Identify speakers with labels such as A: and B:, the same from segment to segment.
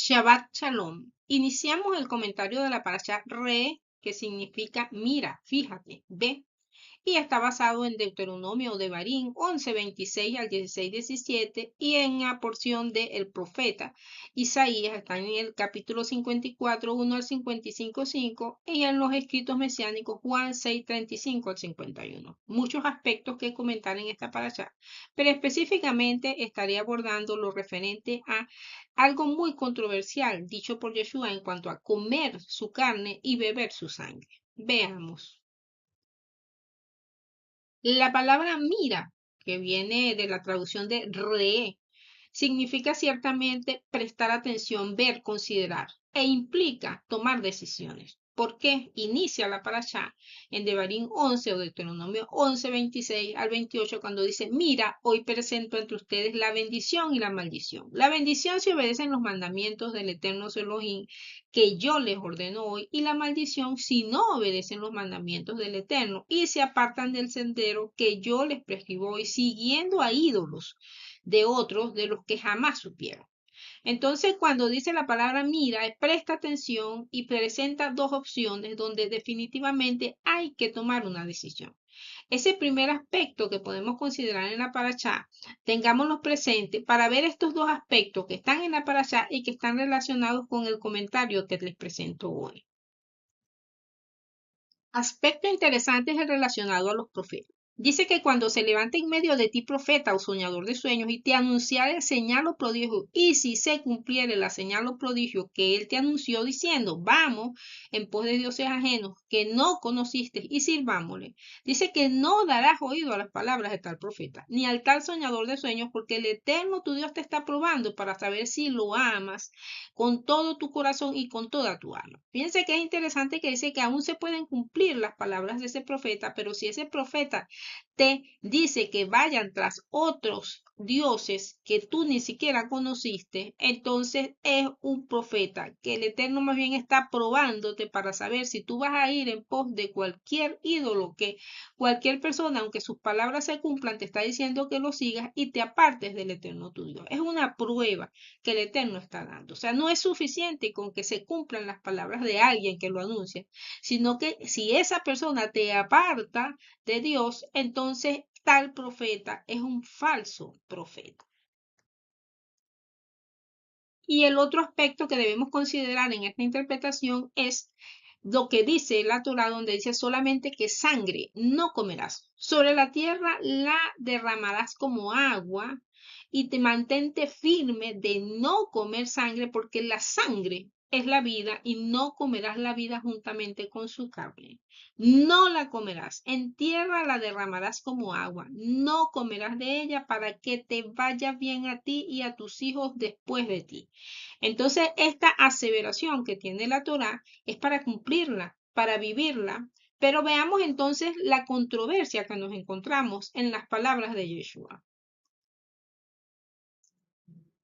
A: Shabbat Shalom. Iniciamos el comentario de la parashá Re, que significa mira, fíjate, ve, y está basado en Deuteronomio o Devarim 11:26 al 16:17 y en la porción de El Profeta Isaías, está en el capítulo 54, 1 al 55:5 y en los escritos mesiánicos Juan 6:35 al 51. Muchos aspectos que comentar en esta parashá, pero específicamente estaré abordando lo referente a algo muy controversial dicho por Yeshua en cuanto a comer su carne y beber su sangre. Veamos. La palabra mira, que viene de la traducción de re, significa ciertamente prestar atención, ver, considerar, e implica tomar decisiones. ¿Por qué? Inicia la parashá en Devarim 11 o Deuteronomio 11, 26 al 28, cuando dice, mira, hoy presento entre ustedes la bendición y la maldición. La bendición si obedecen los mandamientos del eterno Elohim que yo les ordeno hoy, y la maldición si no obedecen los mandamientos del eterno y se apartan del sendero que yo les prescribo hoy, siguiendo a ídolos de otros de los que jamás supieron. Entonces, cuando dice la palabra mira, presta atención y presenta dos opciones donde definitivamente hay que tomar una decisión. Ese primer aspecto que podemos considerar en la parashá, tengámoslo presente para ver estos dos aspectos que están en la parashá y que están relacionados con el comentario que les presento hoy. Aspecto interesante es el relacionado a los profetas. Dice que cuando se levante en medio de ti profeta o soñador de sueños y te anunciare señal o prodigio, y si se cumpliere la señal o prodigio que él te anunció diciendo, vamos en pos de dioses ajenos que no conociste y sirvámosle, dice que no darás oído a las palabras de tal profeta, ni al tal soñador de sueños, porque el eterno tu Dios te está probando para saber si lo amas con todo tu corazón y con toda tu alma. Fíjense que es interesante que dice que aún se pueden cumplir las palabras de ese profeta, pero si ese profeta te dice que vayan tras otros dioses que tú ni siquiera conociste, entonces es un profeta que el Eterno más bien está probándote para saber si tú vas a ir en pos de cualquier ídolo que cualquier persona, aunque sus palabras se cumplan, te está diciendo que lo sigas y te apartes del Eterno tu Dios. Es una prueba que el Eterno está dando. O sea, no es suficiente con que se cumplan las palabras de alguien que lo anuncia, sino que si esa persona te aparta de Dios, entonces tal profeta es un falso profeta. Y el otro aspecto que debemos considerar en esta interpretación es lo que dice la Torah, donde dice solamente que sangre no comerás. Sobre la tierra la derramarás como agua y te mantente firme de no comer sangre, porque la sangre es la vida y no comerás la vida juntamente con su carne. No la comerás. En tierra la derramarás como agua. No comerás de ella para que te vaya bien a ti y a tus hijos después de ti. Entonces, esta aseveración que tiene la Torá es para cumplirla, para vivirla. Pero veamos entonces la controversia que nos encontramos en las palabras de Yeshua.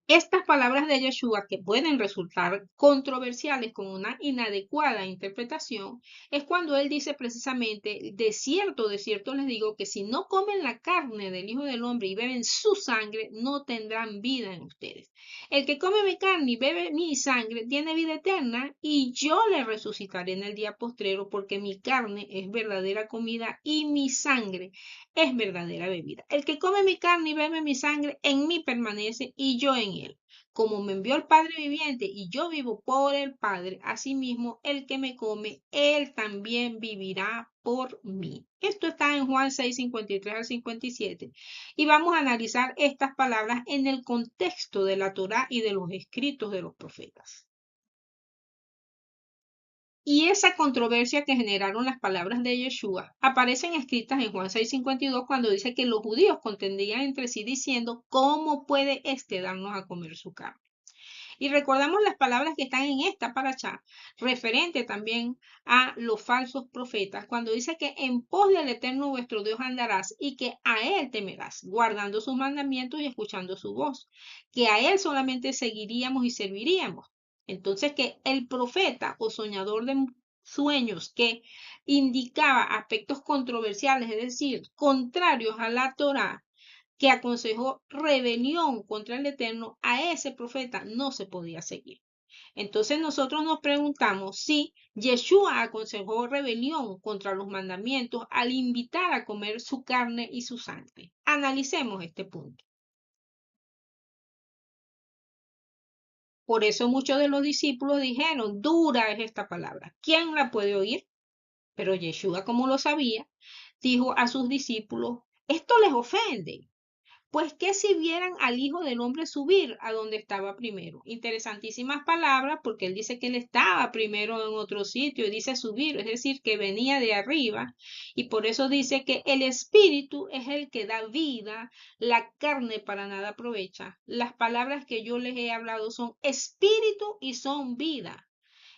A: Estas palabras de Yeshua, que pueden resultar controversiales con una inadecuada interpretación, es cuando él dice precisamente, de cierto les digo que si no comen la carne del Hijo del Hombre y beben su sangre, no tendrán vida en ustedes. El que come mi carne y bebe mi sangre tiene vida eterna y yo le resucitaré en el día postrero, porque mi carne es verdadera comida y mi sangre es verdadera bebida. El que come mi carne y bebe mi sangre en mí permanece y yo en él. Como me envió el Padre viviente y yo vivo por el Padre, asimismo el que me come, él también vivirá por mí. Esto está en Juan 6, 53 al 57. Y vamos a analizar estas palabras en el contexto de la Torá y de los escritos de los profetas. Y esa controversia que generaron las palabras de Yeshua aparecen escritas en Juan 6:52 cuando dice que los judíos contendían entre sí diciendo, ¿cómo puede éste darnos a comer su carne? Y recordamos las palabras que están en esta parashá, referente también a los falsos profetas, cuando dice que en pos del eterno vuestro Dios andarás y que a él temerás, guardando sus mandamientos y escuchando su voz, que a él solamente seguiríamos y serviríamos. Entonces que el profeta o soñador de sueños que indicaba aspectos controversiales, es decir, contrarios a la Torá, que aconsejó rebelión contra el Eterno, a ese profeta no se podía seguir. Entonces nosotros nos preguntamos si Yeshua aconsejó rebelión contra los mandamientos al invitar a comer su carne y su sangre. Analicemos este punto. Por eso muchos de los discípulos dijeron, dura es esta palabra, ¿quién la puede oír? Pero Yeshua, como lo sabía, dijo a sus discípulos, esto les ofende. Pues que si vieran al Hijo del Hombre subir a donde estaba primero. Interesantísimas palabras porque él dice que él estaba primero en otro sitio y dice subir, es decir, que venía de arriba. Y por eso dice que el Espíritu es el que da vida, la carne para nada aprovecha. Las palabras que yo les he hablado son espíritu y son vida.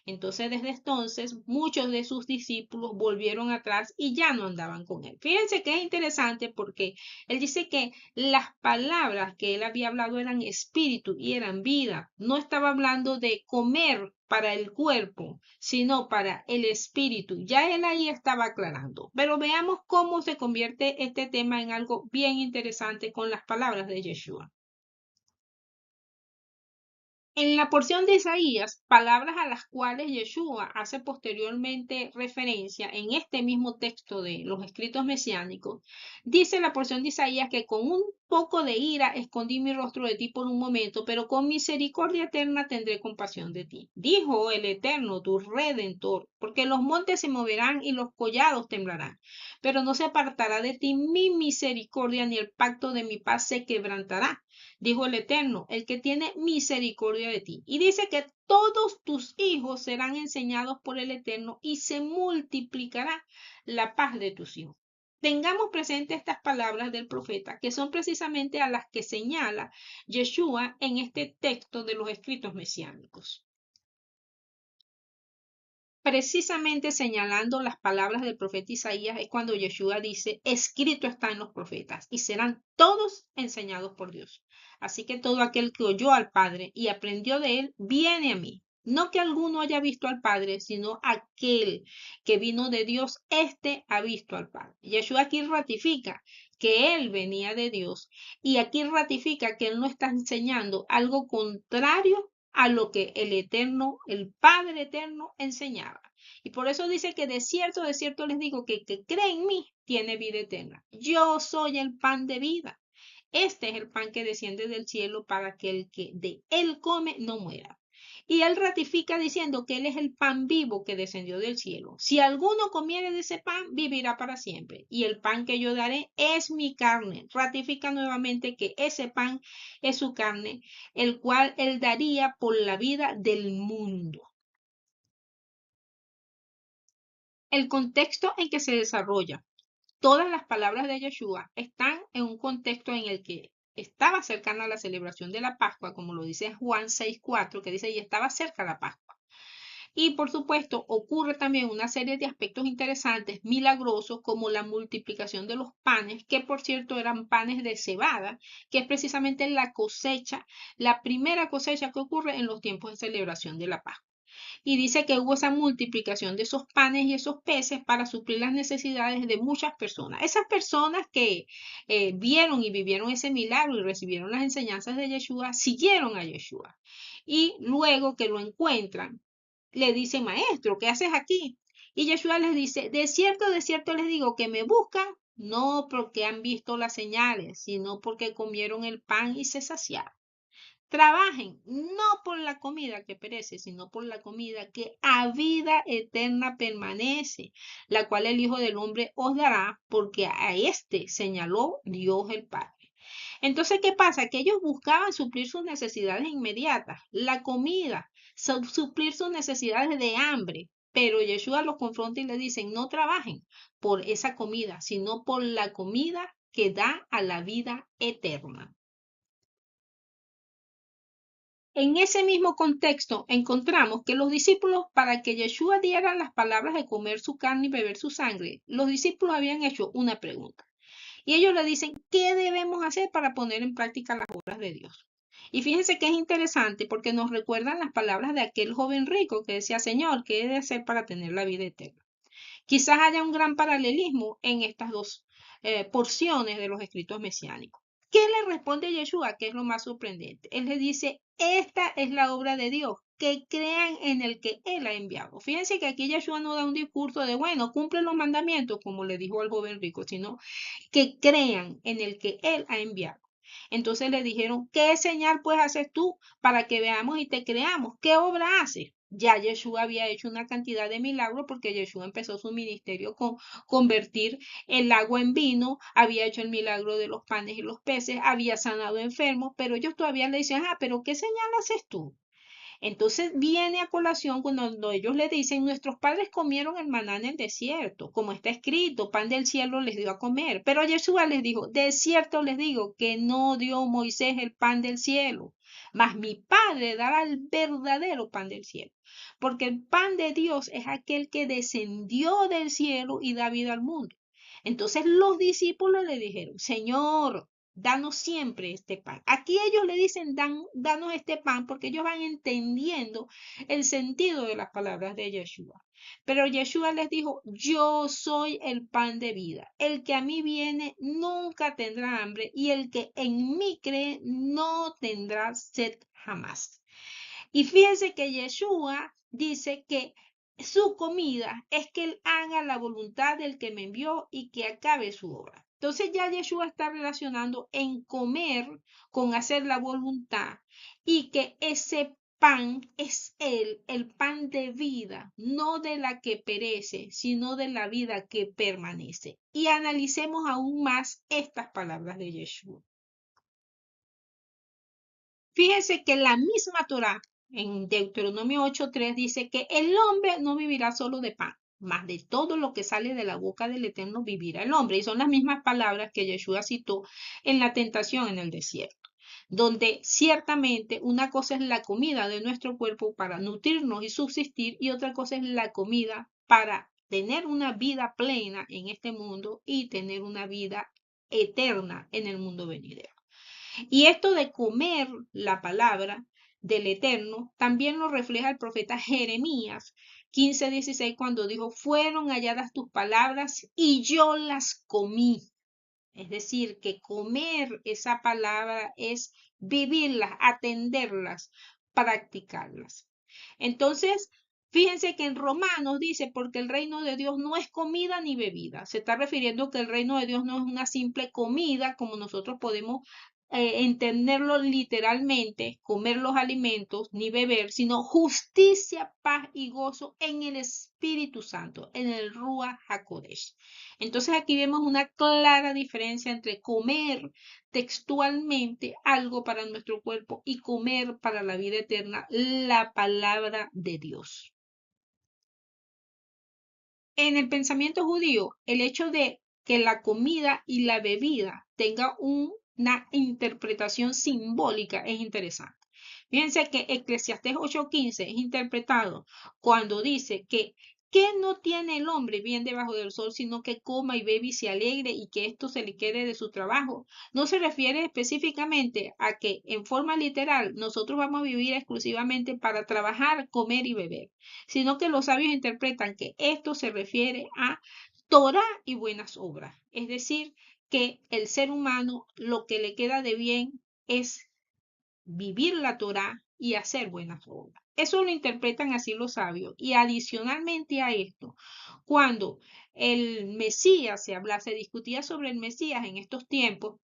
A: Entonces, desde entonces, muchos de sus discípulos volvieron atrás y ya no andaban con él. Fíjense que es interesante porque él dice que las palabras que él había hablado eran espíritu y eran vida. No estaba hablando de comer para el cuerpo, sino para el espíritu. Ya él ahí estaba aclarando. Pero veamos cómo se convierte este tema en algo bien interesante con las palabras de Yeshua. En la porción de Isaías, palabras a las cuales Yeshua hace posteriormente referencia en este mismo texto de los escritos mesiánicos, dice la porción de Isaías que con un poco de ira escondí mi rostro de ti por un momento, pero con misericordia eterna tendré compasión de ti. Dijo el Eterno, tu Redentor, porque los montes se moverán y los collados temblarán, pero no se apartará de ti mi misericordia ni el pacto de mi paz se quebrantará, dijo el Eterno, el que tiene misericordia de ti. Y dice que todos tus hijos serán enseñados por el Eterno y se multiplicará la paz de tus hijos. Tengamos presente estas palabras del profeta, que son precisamente a las que señala Yeshua en este texto de los escritos mesiánicos. Precisamente señalando las palabras del profeta Isaías es cuando Yeshua dice, escrito está en los profetas y serán todos enseñados por Dios. Así que todo aquel que oyó al Padre y aprendió de él, viene a mí. No que alguno haya visto al Padre, sino aquel que vino de Dios, éste ha visto al Padre. Yeshua aquí ratifica que él venía de Dios y aquí ratifica que él no está enseñando algo contrario a lo que el Eterno, el Padre Eterno enseñaba. Y por eso dice que de cierto les digo que el que cree en mí tiene vida eterna. Yo soy el pan de vida. Este es el pan que desciende del cielo para que el que de él come no muera. Y él ratifica diciendo que él es el pan vivo que descendió del cielo. Si alguno comiere de ese pan, vivirá para siempre. Y el pan que yo daré es mi carne. Ratifica nuevamente que ese pan es su carne, el cual él daría por la vida del mundo. El contexto en que se desarrolla todas las palabras de Yeshua están en un contexto en el que estaba cercana a la celebración de la Pascua, como lo dice Juan 6:4, que dice, y estaba cerca la Pascua. Y por supuesto, ocurre también una serie de aspectos interesantes, milagrosos, como la multiplicación de los panes, que por cierto eran panes de cebada, que es precisamente la cosecha, la primera cosecha que ocurre en los tiempos de celebración de la Pascua. Y dice que hubo esa multiplicación de esos panes y esos peces para suplir las necesidades de muchas personas. Esas personas que vieron y vivieron ese milagro y recibieron las enseñanzas de Yeshua, siguieron a Yeshua. Y luego que lo encuentran, le dicen, maestro, ¿qué haces aquí? Y Yeshua les dice, de cierto les digo que me buscan, no porque han visto las señales, sino porque comieron el pan y se saciaron. Trabajen no por la comida que perece, sino por la comida que a vida eterna permanece, la cual el Hijo del Hombre os dará, porque a este señaló Dios el Padre. Entonces, ¿qué pasa? Que ellos buscaban suplir sus necesidades inmediatas, la comida, suplir sus necesidades de hambre. Pero Yeshua los confronta y le dicen, no trabajen por esa comida, sino por la comida que da a la vida eterna. En ese mismo contexto encontramos que los discípulos, para que Yeshua diera las palabras de comer su carne y beber su sangre, los discípulos habían hecho una pregunta. Y ellos le dicen, ¿qué debemos hacer para poner en práctica las obras de Dios? Y fíjense que es interesante porque nos recuerdan las palabras de aquel joven rico que decía, Señor, ¿qué he de hacer para tener la vida eterna? Quizás haya un gran paralelismo en estas dos porciones de los escritos mesiánicos. ¿Qué le responde Yeshua? Que es lo más sorprendente. Él le dice, esta es la obra de Dios, que crean en el que Él ha enviado. Fíjense que aquí Yeshua no da un discurso de, bueno, cumple los mandamientos, como le dijo al joven rico, sino que crean en el que Él ha enviado. Entonces le dijeron, ¿qué señal puedes hacer tú para que veamos y te creamos? ¿Qué obra haces? Ya Yeshua había hecho una cantidad de milagros porque Yeshua empezó su ministerio con convertir el agua en vino, había hecho el milagro de los panes y los peces, había sanado enfermos, pero ellos todavía le dicen, pero ¿qué señal haces tú? Entonces viene a colación cuando ellos le dicen, nuestros padres comieron el maná en el desierto, como está escrito, pan del cielo les dio a comer. Pero Yeshua les dijo, de cierto les digo que no dio Moisés el pan del cielo, mas mi Padre dará el verdadero pan del cielo. Porque el pan de Dios es aquel que descendió del cielo y da vida al mundo. Entonces los discípulos le dijeron, Señor, danos siempre este pan. Aquí ellos le dicen, danos este pan, porque ellos van entendiendo el sentido de las palabras de Yeshua. Pero Yeshua les dijo, yo soy el pan de vida. El que a mí viene nunca tendrá hambre y el que en mí cree no tendrá sed jamás. Y fíjense que Yeshua dice que su comida es que él haga la voluntad del que me envió y que acabe su obra. Entonces ya Yeshua está relacionando en comer con hacer la voluntad y que ese pan es él, el pan de vida, no de la que perece, sino de la vida que permanece. Y analicemos aún más estas palabras de Yeshua. Fíjense que la misma Torá en Deuteronomio 8:3 dice que el hombre no vivirá solo de pan, mas de todo lo que sale de la boca del Eterno vivirá el hombre. Y son las mismas palabras que Yeshua citó en la tentación en el desierto, donde ciertamente una cosa es la comida de nuestro cuerpo para nutrirnos y subsistir y otra cosa es la comida para tener una vida plena en este mundo y tener una vida eterna en el mundo venidero. Y esto de comer la palabra del Eterno también lo refleja el profeta Jeremías 15:16 cuando dijo, fueron halladas tus palabras y yo las comí. Es decir, que comer esa palabra es vivirlas, atenderlas, practicarlas. Entonces, fíjense que en Romanos dice, porque el reino de Dios no es comida ni bebida. Se está refiriendo que el reino de Dios no es una simple comida como nosotros podemos entenderlo literalmente, comer los alimentos ni beber, sino justicia, paz y gozo en el Espíritu Santo, en el Ruach HaKodesh. Entonces aquí vemos una clara diferencia entre comer textualmente algo para nuestro cuerpo y comer para la vida eterna la palabra de Dios. En el pensamiento judío, el hecho de que la comida y la bebida tengan una interpretación simbólica es interesante. Fíjense que Eclesiastés 8:15 es interpretado cuando dice que no tiene el hombre bien debajo del sol, sino que coma y bebe y se alegre y que esto se le quede de su trabajo. No se refiere específicamente a que en forma literal nosotros vamos a vivir exclusivamente para trabajar, comer y beber, sino que los sabios interpretan que esto se refiere a Torah y buenas obras. Es decir, que el ser humano lo que le queda de bien es vivir la Torah y hacer buenas obras. Eso lo interpretan así los sabios. Y adicionalmente a esto, cuando el Mesías se discutía sobre el Mesías en estos tiempos,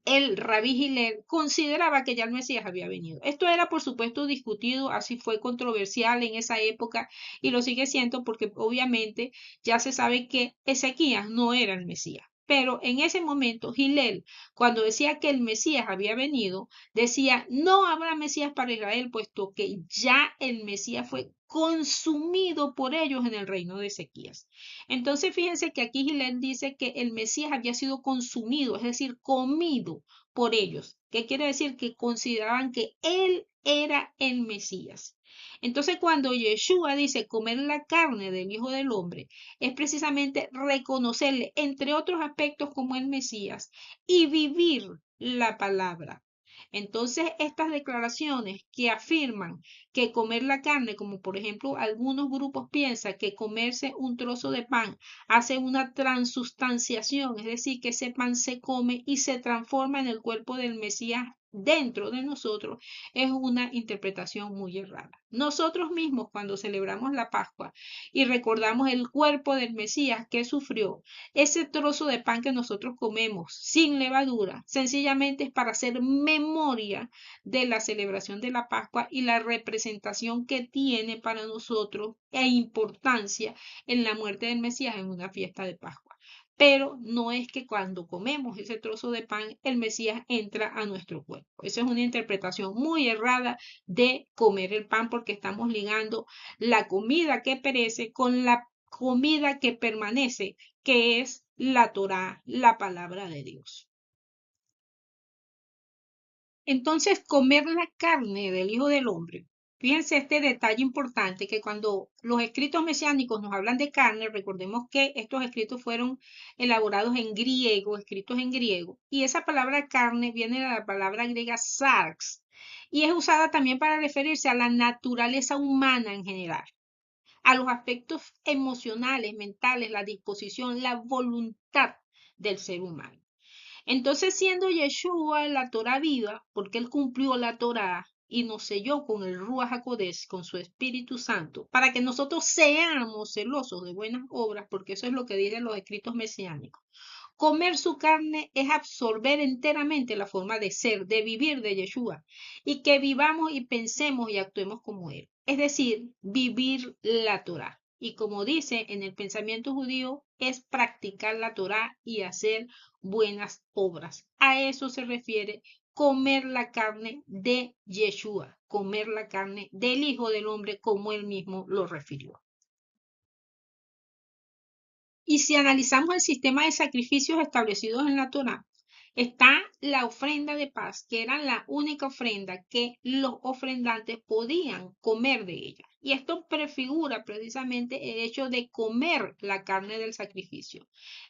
A: el Rabí Hillel consideraba que ya el Mesías había venido. Esto era, por supuesto, discutido, así fue controversial en esa época y lo sigue siendo porque obviamente ya se sabe que Ezequías no era el Mesías. Pero en ese momento, Hillel, cuando decía que el Mesías había venido, decía, no habrá Mesías para Israel, puesto que ya el Mesías fue consumido por ellos en el reino de Ezequías. Entonces, fíjense que aquí Hillel dice que el Mesías había sido consumido, es decir, comido por ellos. ¿Qué quiere decir? Que consideraban que él era el Mesías. Entonces, cuando Yeshua dice comer la carne del Hijo del Hombre, es precisamente reconocerle, entre otros aspectos, como el Mesías y vivir la palabra. Entonces, estas declaraciones que afirman que comer la carne, como por ejemplo algunos grupos piensan que comerse un trozo de pan hace una transustanciación, es decir, que ese pan se come y se transforma en el cuerpo del Mesías dentro de nosotros es una interpretación muy errada. Nosotros mismos cuando celebramos la Pascua y recordamos el cuerpo del Mesías que sufrió, ese trozo de pan que nosotros comemos sin levadura, sencillamente es para hacer memoria de la celebración de la Pascua y la representación que tiene para nosotros e importancia en la muerte del Mesías en una fiesta de Pascua. Pero no es que cuando comemos ese trozo de pan el Mesías entra a nuestro cuerpo. Esa es una interpretación muy errada de comer el pan porque estamos ligando la comida que perece con la comida que permanece, que es la Torá, la palabra de Dios. Entonces, comer la carne del Hijo del Hombre. Fíjense este detalle importante que cuando los escritos mesiánicos nos hablan de carne, recordemos que estos escritos fueron elaborados en griego, escritos en griego, y esa palabra carne viene de la palabra griega sarx, y es usada también para referirse a la naturaleza humana en general, a los aspectos emocionales, mentales, la disposición, la voluntad del ser humano. Entonces, siendo Yeshua la Torah viva, porque él cumplió la Torah y nos selló con el Ruach HaKodesh, con su Espíritu Santo, para que nosotros seamos celosos de buenas obras, porque eso es lo que dicen los escritos mesiánicos. Comer su carne es absorber enteramente la forma de ser, de vivir de Yeshua, y que vivamos y pensemos y actuemos como él. Es decir, vivir la Torah. Y como dice en el pensamiento judío, es practicar la Torah y hacer buenas obras. A eso se refiere comer la carne de Yeshua, comer la carne del Hijo del Hombre, como él mismo lo refirió. Y si analizamos el sistema de sacrificios establecidos en la Torá, está la ofrenda de paz, que era la única ofrenda que los ofrendantes podían comer de ella. Y esto prefigura precisamente el hecho de comer la carne del sacrificio,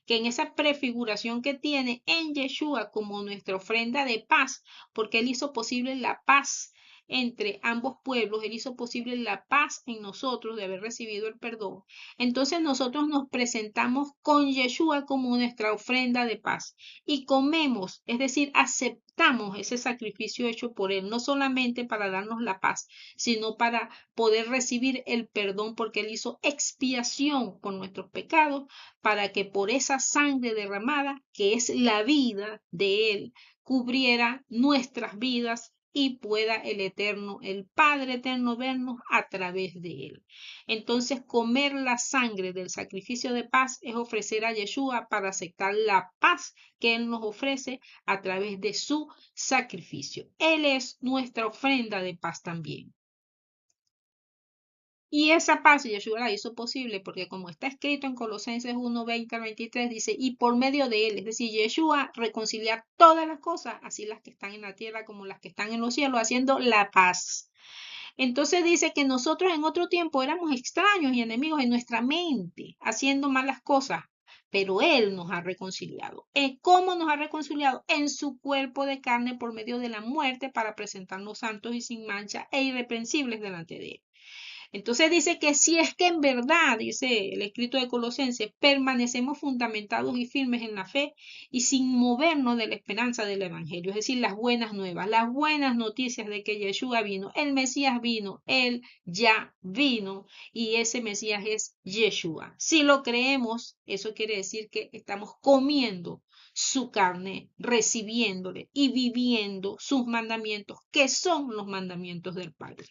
A: que en esa prefiguración que tiene en Yeshua como nuestra ofrenda de paz, porque él hizo posible la paz entre ambos pueblos, él hizo posible la paz en nosotros de haber recibido el perdón. Entonces nosotros nos presentamos con Yeshua como nuestra ofrenda de paz y comemos, es decir, aceptamos ese sacrificio hecho por él, no solamente para darnos la paz, sino para poder recibir el perdón porque él hizo expiación por nuestros pecados, para que por esa sangre derramada, que es la vida de él, cubriera nuestras vidas y pueda el Eterno, el Padre Eterno, vernos a través de él. Entonces, comer la sangre del sacrificio de paz es ofrecer a Yeshua para aceptar la paz que él nos ofrece a través de su sacrificio. Él es nuestra ofrenda de paz también. Y esa paz Yeshua la hizo posible porque como está escrito en Colosenses 1, 20 al 23, dice, y por medio de él, es decir, Yeshua, reconciliar todas las cosas, así las que están en la tierra como las que están en los cielos, haciendo la paz. Entonces dice que nosotros en otro tiempo éramos extraños y enemigos en nuestra mente, haciendo malas cosas, pero Él nos ha reconciliado. ¿Cómo nos ha reconciliado? En su cuerpo de carne por medio de la muerte para presentarnos santos y sin mancha e irreprensibles delante de Él. Entonces dice que si es que en verdad, dice el escrito de Colosenses, permanecemos fundamentados y firmes en la fe y sin movernos de la esperanza del Evangelio, es decir, las buenas nuevas, las buenas noticias de que Yeshua vino, el Mesías vino, Él ya vino y ese Mesías es Yeshua. Si lo creemos, eso quiere decir que estamos comiendo su carne, recibiéndole y viviendo sus mandamientos, que son los mandamientos del Padre.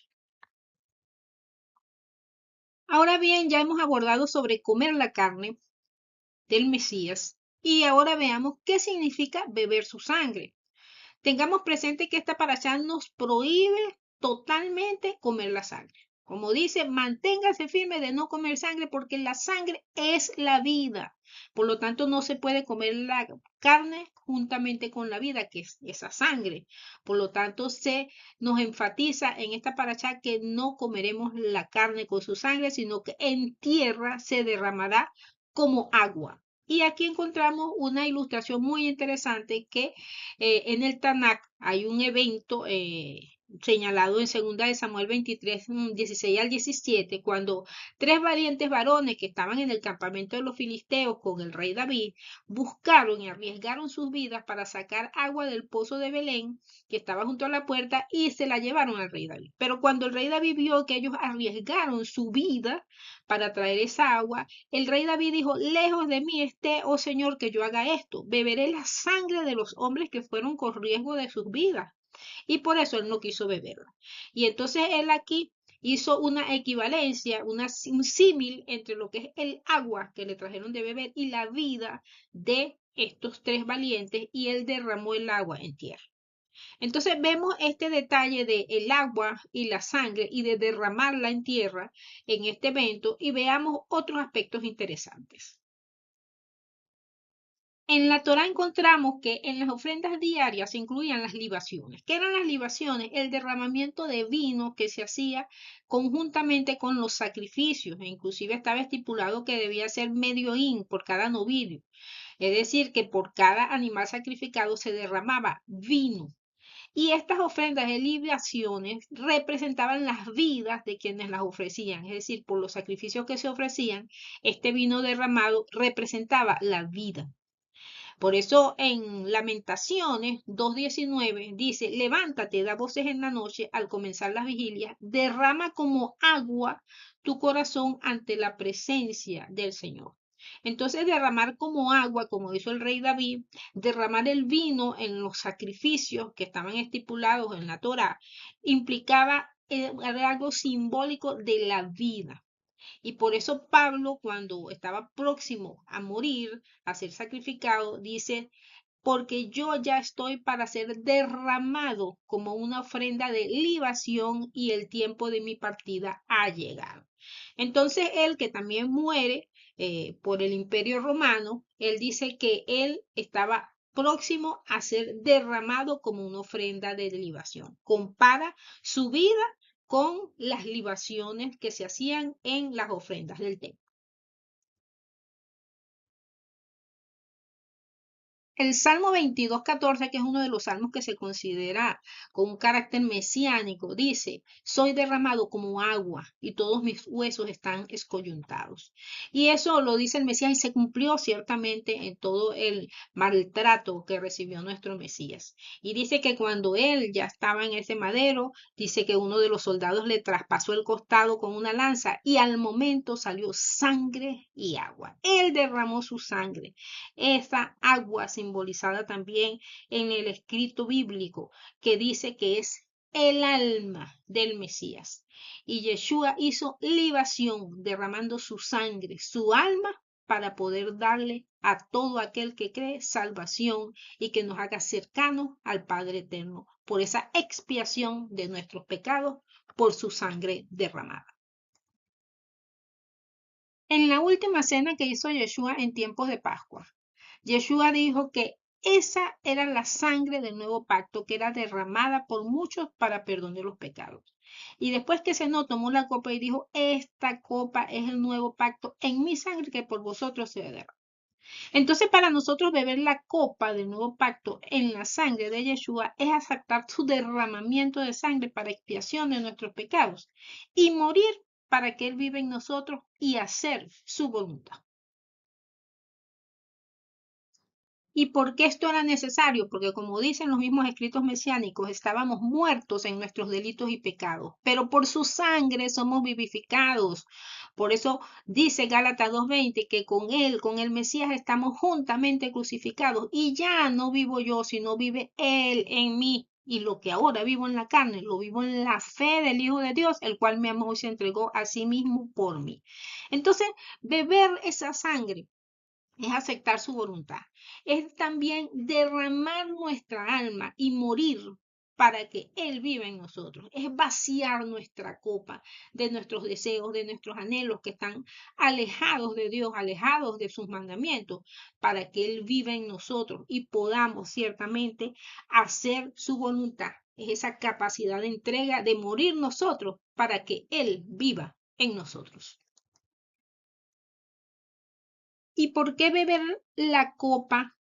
A: Ahora bien, ya hemos abordado sobre comer la carne del Mesías y ahora veamos qué significa beber su sangre. Tengamos presente que esta parashá nos prohíbe totalmente comer la sangre. Como dice, manténgase firme de no comer sangre porque la sangre es la vida. Por lo tanto, no se puede comer la carne juntamente con la vida, que es esa sangre. Por lo tanto, se nos enfatiza en esta parashá que no comeremos la carne con su sangre, sino que en tierra se derramará como agua. Y aquí encontramos una ilustración muy interesante que en el Tanakh hay un evento señalado en 2 de Samuel 23, 16 al 17, cuando 3 valientes varones que estaban en el campamento de los filisteos con el rey David buscaron y arriesgaron sus vidas para sacar agua del pozo de Belén que estaba junto a la puerta y se la llevaron al rey David. Pero cuando el rey David vio que ellos arriesgaron su vida para traer esa agua, el rey David dijo: lejos de mí esté, oh Señor, que yo haga esto. Beberé la sangre de los hombres que fueron con riesgo de sus vidas. Y por eso él no quiso beberla. Y entonces él aquí hizo una equivalencia, un símil entre lo que es el agua que le trajeron de beber y la vida de estos 3 valientes, y él derramó el agua en tierra. Entonces vemos este detalle de el agua y la sangre y de derramarla en tierra en este evento, y veamos otros aspectos interesantes. En la Torá encontramos que en las ofrendas diarias se incluían las libaciones. ¿Qué eran las libaciones? El derramamiento de vino que se hacía conjuntamente con los sacrificios, e inclusive estaba estipulado que debía ser medio hin por cada novillo. Es decir, que por cada animal sacrificado se derramaba vino. Y estas ofrendas de libaciones representaban las vidas de quienes las ofrecían. Es decir, por los sacrificios que se ofrecían, este vino derramado representaba la vida. Por eso en Lamentaciones 2:19 dice: levántate, da voces en la noche al comenzar las vigilias, derrama como agua tu corazón ante la presencia del Señor. Entonces, derramar como agua, como hizo el rey David, derramar el vino en los sacrificios que estaban estipulados en la Torá, implicaba algo simbólico de la vida. Y por eso Pablo, cuando estaba próximo a morir, a ser sacrificado, dice: porque yo ya estoy para ser derramado como una ofrenda de libación y el tiempo de mi partida ha llegado. Entonces él, que también muere por el Imperio Romano, él dice que él estaba próximo a ser derramado como una ofrenda de libación. Compara su vida con las libaciones que se hacían en las ofrendas del templo. El Salmo 22:14, que es uno de los salmos que se considera con un carácter mesiánico, dice: soy derramado como agua y todos mis huesos están escoyuntados. Y eso lo dice el Mesías, y se cumplió ciertamente en todo el maltrato que recibió nuestro Mesías. Y dice que cuando él ya estaba en ese madero, dice que uno de los soldados le traspasó el costado con una lanza y al momento salió sangre y agua. Él derramó su sangre. Esa agua simbolizada también en el escrito bíblico, que dice que es el alma del Mesías. Y Yeshua hizo libación derramando su sangre, su alma, para poder darle a todo aquel que cree salvación y que nos haga cercanos al Padre eterno por esa expiación de nuestros pecados por su sangre derramada. En la última cena que hizo Yeshua en tiempos de Pascua, Yeshua dijo que esa era la sangre del nuevo pacto que era derramada por muchos para perdón de los pecados. Y después que cenó, tomó la copa y dijo: esta copa es el nuevo pacto en mi sangre que por vosotros se derrama. Entonces, para nosotros beber la copa del nuevo pacto en la sangre de Yeshua es aceptar su derramamiento de sangre para expiación de nuestros pecados y morir para que Él viva en nosotros y hacer su voluntad. ¿Y por qué esto era necesario? Porque, como dicen los mismos escritos mesiánicos, estábamos muertos en nuestros delitos y pecados, pero por su sangre somos vivificados. Por eso dice Gálatas 2:20 que con él, con el Mesías, estamos juntamente crucificados y ya no vivo yo, sino vive él en mí. Y lo que ahora vivo en la carne, lo vivo en la fe del Hijo de Dios, el cual me amó y se entregó a sí mismo por mí. Entonces, beber esa sangre es aceptar su voluntad, es también derramar nuestra alma y morir para que Él viva en nosotros, es vaciar nuestra copa de nuestros deseos, de nuestros anhelos que están alejados de Dios, alejados de sus mandamientos, para que Él viva en nosotros y podamos ciertamente hacer su voluntad. Es esa capacidad de entrega, de morir nosotros para que Él viva en nosotros. ¿Y por qué beber la copa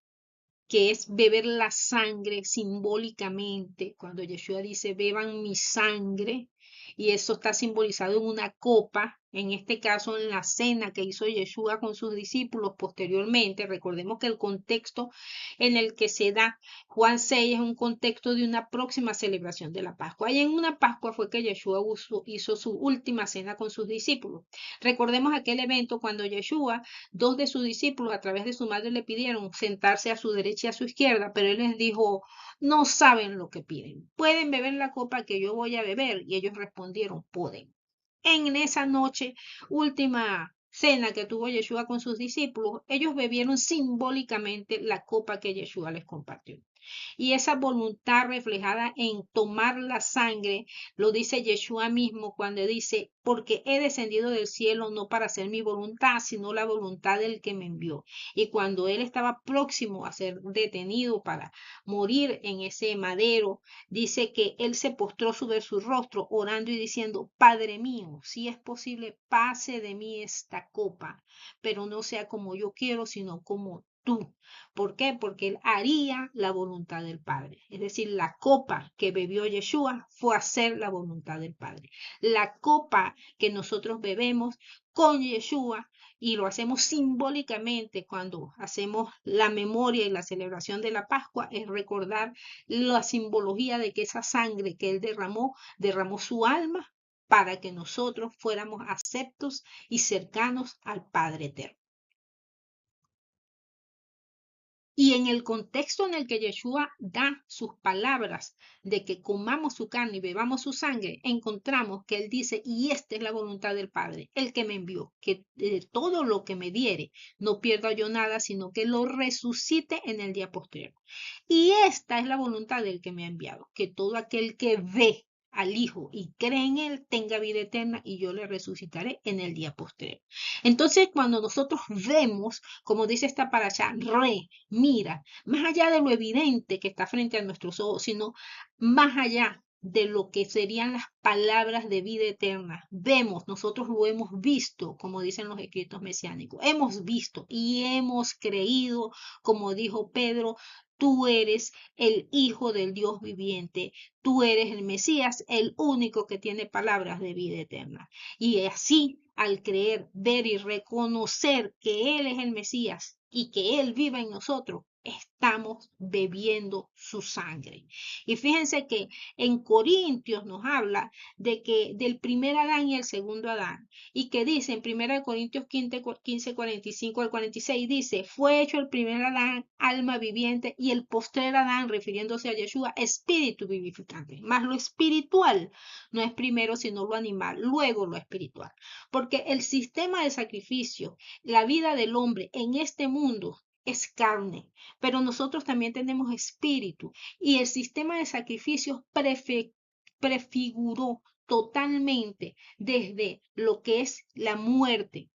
A: que es beber la sangre simbólicamente, cuando Yeshua dice, beban mi sangre, y eso está simbolizado en una copa, en este caso en la cena que hizo Yeshua con sus discípulos posteriormente. Recordemos que el contexto en el que se da Juan 6 es un contexto de una próxima celebración de la Pascua. Y en una Pascua fue que Yeshua hizo su última cena con sus discípulos. Recordemos aquel evento cuando Yeshua, dos de sus discípulos a través de su madre le pidieron sentarse a su derecha y a su izquierda, pero él les dijo, no saben lo que piden. ¿Pueden beber la copa que yo voy a beber? Y ellos respondieron, pueden. En esa noche, última cena que tuvo Yeshua con sus discípulos, ellos bebieron simbólicamente la copa que Yeshua les compartió. Y esa voluntad reflejada en tomar la sangre, lo dice Yeshua mismo cuando dice, porque he descendido del cielo no para hacer mi voluntad, sino la voluntad del que me envió. Y cuando él estaba próximo a ser detenido para morir en ese madero, dice que él se postró sobre su rostro orando y diciendo, Padre mío, si es posible, pase de mí esta copa, pero no sea como yo quiero, sino como tú. ¿Por qué? Porque él haría la voluntad del Padre. Es decir, la copa que bebió Yeshua fue hacer la voluntad del Padre. La copa que nosotros bebemos con Yeshua y lo hacemos simbólicamente cuando hacemos la memoria y la celebración de la Pascua es recordar la simbología de que esa sangre que él derramó su alma para que nosotros fuéramos aceptos y cercanos al Padre eterno. Y en el contexto en el que Yeshua da sus palabras de que comamos su carne y bebamos su sangre, encontramos que él dice, y esta es la voluntad del Padre, el que me envió, que todo lo que me diere no pierda yo nada, sino que lo resucite en el día posterior. Y esta es la voluntad del que me ha enviado, que todo aquel que ve al Hijo y cree en Él tenga vida eterna y yo le resucitaré en el día posterior. Entonces, cuando nosotros vemos, como dice esta parasha, mira, más allá de lo evidente que está frente a nuestros ojos, sino más allá de lo que serían las palabras de vida eterna. Vemos, nosotros lo hemos visto, como dicen los escritos mesiánicos, hemos visto y hemos creído, como dijo Pedro, tú eres el Hijo del Dios viviente, tú eres el Mesías, el único que tiene palabras de vida eterna. Y así, al creer, ver y reconocer que Él es el Mesías y que Él vive en nosotros, estamos bebiendo su sangre. Y fíjense que en Corintios nos habla de que del primer Adán y el segundo Adán, y que dice en 1 Corintios 15, 45 al 46, dice, fue hecho el primer Adán, alma viviente, y el postrer Adán, refiriéndose a Yeshua, espíritu vivificante. Más lo espiritual no es primero sino lo animal, luego lo espiritual. Porque el sistema de sacrificio, la vida del hombre en este mundo es carne, pero nosotros también tenemos espíritu y el sistema de sacrificios prefiguró totalmente desde lo que es la muerte,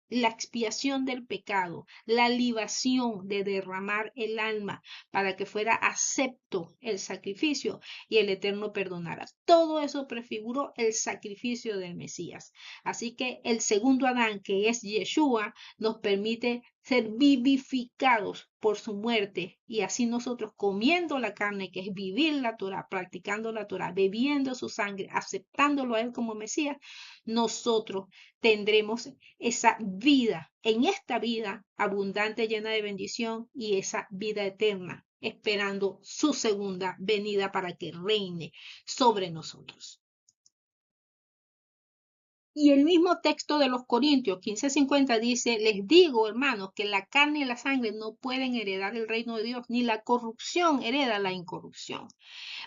A: la expiación del pecado, la libación de derramar el alma para que fuera acepto el sacrificio y el Eterno perdonara. Todo eso prefiguró el sacrificio del Mesías. Así que el segundo Adán, que es Yeshua, nos permite ser vivificados por su muerte y así nosotros comiendo la carne, que es vivir la Torah, practicando la Torah, bebiendo su sangre, aceptándolo a Él como Mesías, nosotros tendremos esa vida, en esta vida abundante, llena de bendición y esa vida eterna, esperando su segunda venida para que reine sobre nosotros. Y el mismo texto de los Corintios 15:50 dice, les digo, hermanos, que la carne y la sangre no pueden heredar el reino de Dios, ni la corrupción hereda la incorrupción.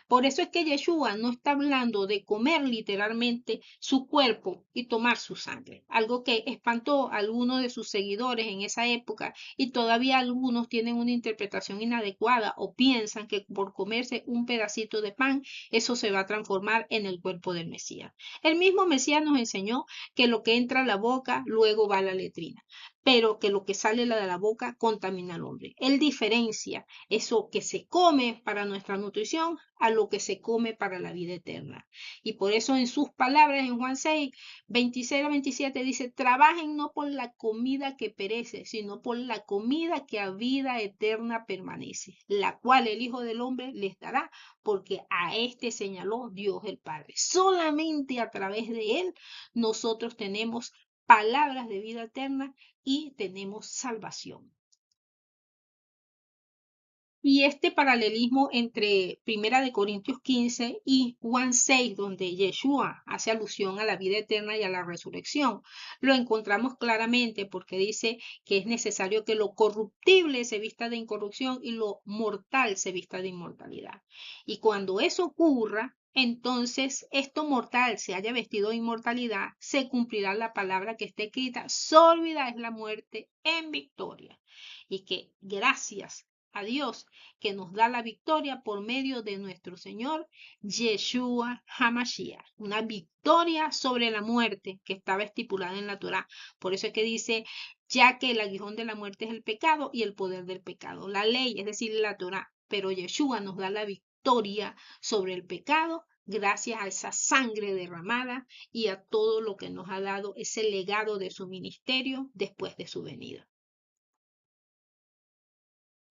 A: Por eso es que Yeshua no está hablando de comer literalmente su cuerpo y tomar su sangre, algo que espantó a algunos de sus seguidores en esa época y todavía algunos tienen una interpretación inadecuada o piensan que por comerse un pedacito de pan, eso se va a transformar en el cuerpo del Mesías. El mismo Mesías nos enseñó que lo que entra a la boca luego va a la letrina. pero que lo que sale de la boca contamina al hombre. Él diferencia eso que se come para nuestra nutrición a lo que se come para la vida eterna. Y por eso en sus palabras en Juan 6, 26 a 27 dice, trabajen no por la comida que perece, sino por la comida que a vida eterna permanece, la cual el Hijo del Hombre les dará, porque a este señaló Dios el Padre. Solamente a través de él nosotros tenemos palabras de vida eterna y tenemos salvación. Y este paralelismo entre Primera de Corintios 15 y Juan 6, donde Yeshua hace alusión a la vida eterna y a la resurrección, lo encontramos claramente porque dice que es necesario que lo corruptible se vista de incorrupción y lo mortal se vista de inmortalidad. Y cuando eso ocurra, entonces esto mortal se haya vestido de inmortalidad, se cumplirá la palabra que está escrita, sólida es la muerte en victoria. Y que gracias a Dios que nos da la victoria por medio de nuestro Señor Yeshua HaMashiach, una victoria sobre la muerte que estaba estipulada en la Torá. Por eso es que dice, ya que el aguijón de la muerte es el pecado y el poder del pecado, la ley, es decir, la Torá, pero Yeshua nos da la victoria sobre el pecado gracias a esa sangre derramada y a todo lo que nos ha dado ese legado de su ministerio después de su venida.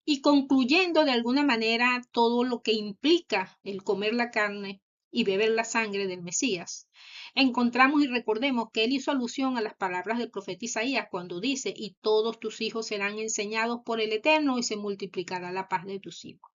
A: Y concluyendo de alguna manera todo lo que implica el comer la carne y beber la sangre del Mesías, encontramos y recordemos que él hizo alusión a las palabras del profeta Isaías cuando dice, y todos tus hijos serán enseñados por el Eterno y se multiplicará la paz de tus hijos.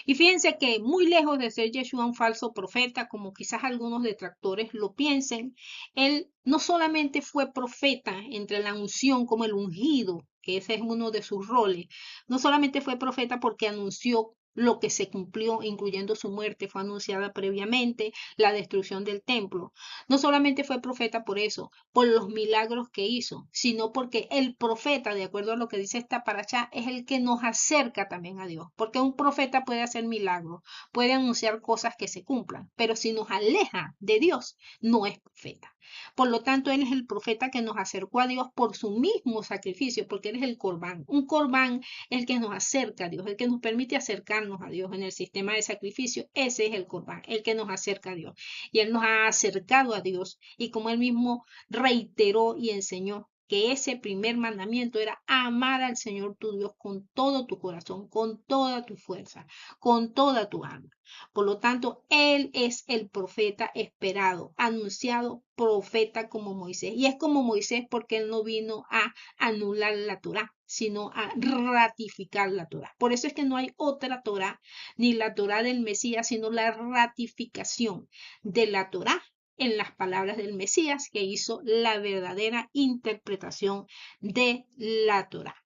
A: Y fíjense que muy lejos de ser Yeshua un falso profeta, como quizás algunos detractores lo piensen, él no solamente fue profeta entre la unción como el ungido, que ese es uno de sus roles, no solamente fue profeta porque anunció lo que se cumplió, incluyendo su muerte, fue anunciada previamente, la destrucción del templo. No solamente fue profeta por eso, por los milagros que hizo, sino porque el profeta, de acuerdo a lo que dice esta paracha, es el que nos acerca también a Dios. Porque un profeta puede hacer milagros, puede anunciar cosas que se cumplan, pero si nos aleja de Dios, no es profeta. Por lo tanto, él es el profeta que nos acercó a Dios por su mismo sacrificio, porque él es el corbán. Un corbán es el que nos acerca a Dios, el que nos permite acercarnos a Dios en el sistema de sacrificio. Ese es el corbán, el que nos acerca a Dios. Y él nos ha acercado a Dios. Y como él mismo reiteró y enseñó, que ese primer mandamiento era amar al Señor tu Dios con todo tu corazón, con toda tu fuerza, con toda tu alma. Por lo tanto, Él es el profeta esperado, anunciado profeta como Moisés. Y es como Moisés porque Él no vino a anular la Torá, sino a ratificar la Torá. Por eso es que no hay otra Torá, ni la Torá del Mesías, sino la ratificación de la Torá en las palabras del Mesías, que hizo la verdadera interpretación de la Torá.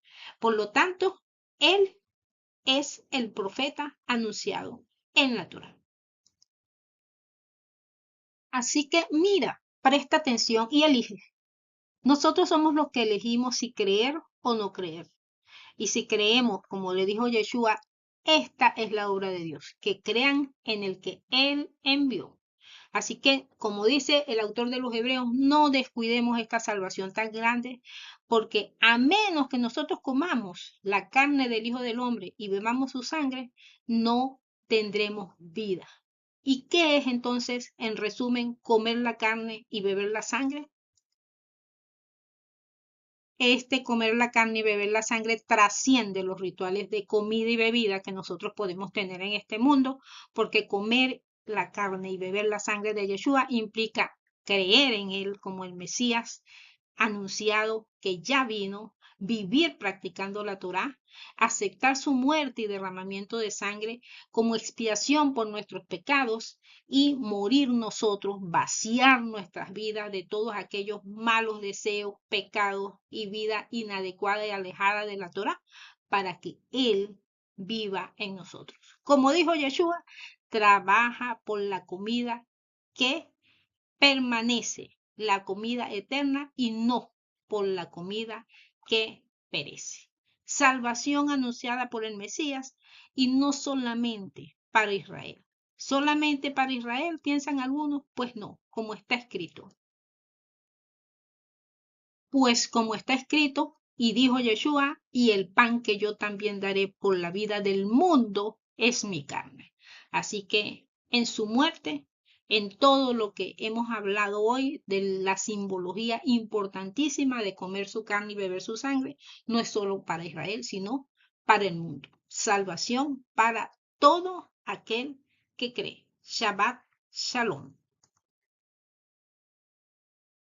A: Por lo tanto, Él es el profeta anunciado en la Torá. Así que mira, presta atención y elige. Nosotros somos los que elegimos si creer o no creer. Y si creemos, como le dijo Yeshua, esta es la obra de Dios, que crean en el que Él envió. Así que, como dice el autor de los Hebreos, no descuidemos esta salvación tan grande, porque a menos que nosotros comamos la carne del Hijo del Hombre y bebamos su sangre, no tendremos vida. ¿Y qué es entonces, en resumen, comer la carne y beber la sangre? Comer la carne y beber la sangre trasciende los rituales de comida y bebida que nosotros podemos tener en este mundo, porque comer la carne y beber la sangre de Yeshua implica creer en Él como el Mesías anunciado que ya vino, vivir practicando la Torá, aceptar su muerte y derramamiento de sangre como expiación por nuestros pecados y morir nosotros, vaciar nuestras vidas de todos aquellos malos deseos, pecados y vida inadecuada y alejada de la Torá para que Él viva en nosotros. Como dijo Yeshua, trabaja por la comida que permanece, la comida eterna y no por la comida que perece. Salvación anunciada por el Mesías y no solamente para Israel. ¿Solamente para Israel piensan algunos? Pues no, como está escrito. Pues como está escrito, Y dijo Yeshua, y el pan que yo también daré por la vida del mundo es mi carne. Así que en su muerte, en todo lo que hemos hablado hoy de la simbología importantísima de comer su carne y beber su sangre, no es solo para Israel, sino para el mundo. Salvación para todo aquel que cree. Shabbat Shalom.